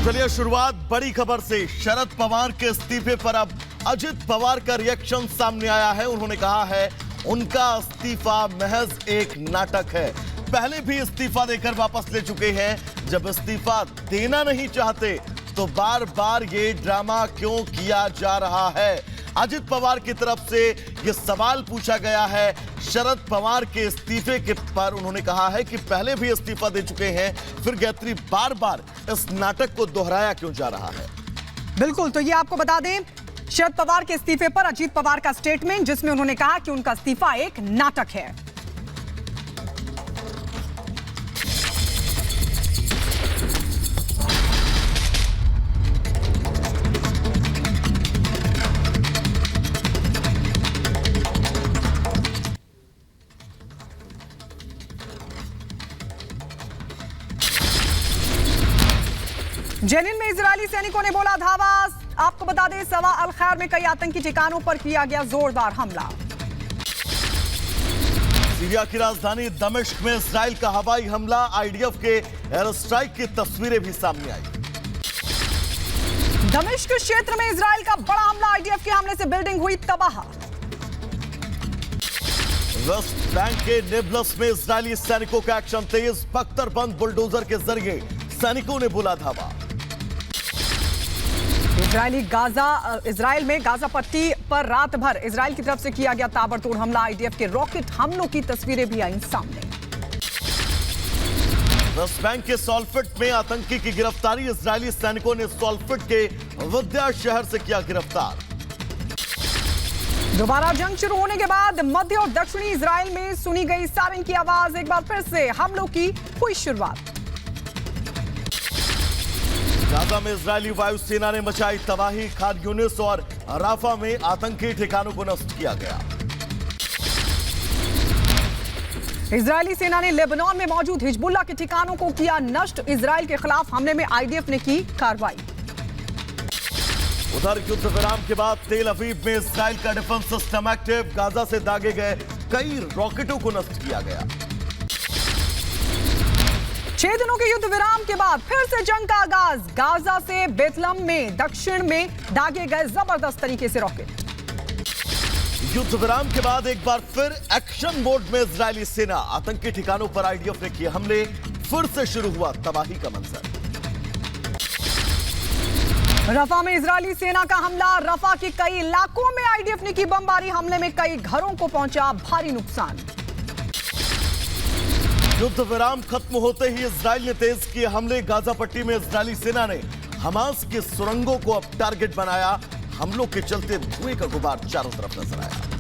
चलिए शुरुआत बड़ी खबर से। शरद पवार के इस्तीफे पर अब अजित पवार का रिएक्शन सामने आया है। उन्होंने कहा है उनका इस्तीफा महज एक नाटक है। पहले भी इस्तीफा देकर वापस ले चुके हैं। जब इस्तीफा देना नहीं चाहते तो बार बार ये ड्रामा क्यों किया जा रहा है। अजित पवार की तरफ से यह सवाल पूछा गया है। शरद पवार के इस्तीफे के पर उन्होंने कहा है कि पहले भी इस्तीफा दे चुके हैं, फिर गायत्री बार बार इस नाटक को दोहराया क्यों जा रहा है। बिल्कुल, तो ये आपको बता दें, शरद पवार के इस्तीफे पर अजित पवार का स्टेटमेंट, जिसमें उन्होंने कहा कि उनका इस्तीफा एक नाटक है। जेनिन में इजरायली सैनिकों ने बोला धावा। आपको बता दें, सवा अल खैर में कई आतंकी ठिकानों पर किया गया जोरदार हमला। सीरिया की राजधानी दमिश्क में इजराइल का हवाई हमला, आईडीएफ के एयर स्ट्राइक की तस्वीरें भी सामने आई। दमिश्क क्षेत्र में इजराइल का बड़ा हमला, आईडीएफ के हमले से बिल्डिंग हुई तबाह। वेस्ट बैंक के नेबलस में इजरायली सैनिकों का एक्शन तेज, बख्तरबंद बुलडोजर के जरिए सैनिकों ने बोला धावा। इजराइल में गाजा पट्टी पर रात भर इजराइल की तरफ से किया गया ताबड़तोड़ हमला, आईडीएफ के रॉकेट हमलों की तस्वीरें भी आई सामने। वेस्ट बैंक के सॉल्फिट में आतंकी की गिरफ्तारी, इजरायली सैनिकों ने सॉल्फिट के विद्या शहर से किया गिरफ्तार। दोबारा जंग शुरू होने के बाद मध्य और दक्षिणी इजराइल में सुनी गई सायरन की आवाज, एक बार फिर से हमलों की हुई शुरुआत। गाजा में इजरायली वायुसेना ने मचाई तबाही, खान यूनिस और राफा में आतंकी ठिकानों को नष्ट किया गया। इजरायली सेना ने लेबनान में मौजूद हिजबुल्लाह के ठिकानों को किया नष्ट, इजराइल के खिलाफ हमले में आईडीएफ ने की कार्रवाई। उधर युद्ध विराम के बाद तेल अवीव में इजराइल का डिफेंस सिस्टम एक्टिव, गाजा से दागे गए कई रॉकेटों को नष्ट किया गया। 6 दिनों के युद्ध विराम के बाद फिर से जंग का आगाज, गाजा से बेतलम में दक्षिण में दागे गए जबरदस्त तरीके से रॉकेट। युद्ध विराम के बाद एक बार फिर एक्शन मोड में इजरायली सेना, आतंकी ठिकानों पर आईडीएफ ने किए हमले, फिर से शुरू हुआ तबाही का मंजर। रफा में इजरायली सेना का हमला, रफा के कई इलाकों में आईडीएफ ने की बमबारी, हमले में कई घरों को पहुंचा भारी नुकसान। युद्ध विराम खत्म होते ही इजराइल ने तेज किए हमले, गाजा पट्टी में इजरायली सेना ने हमास के सुरंगों को अब टारगेट बनाया। हमलों के चलते धुएं का गुबार चारों तरफ नजर आया।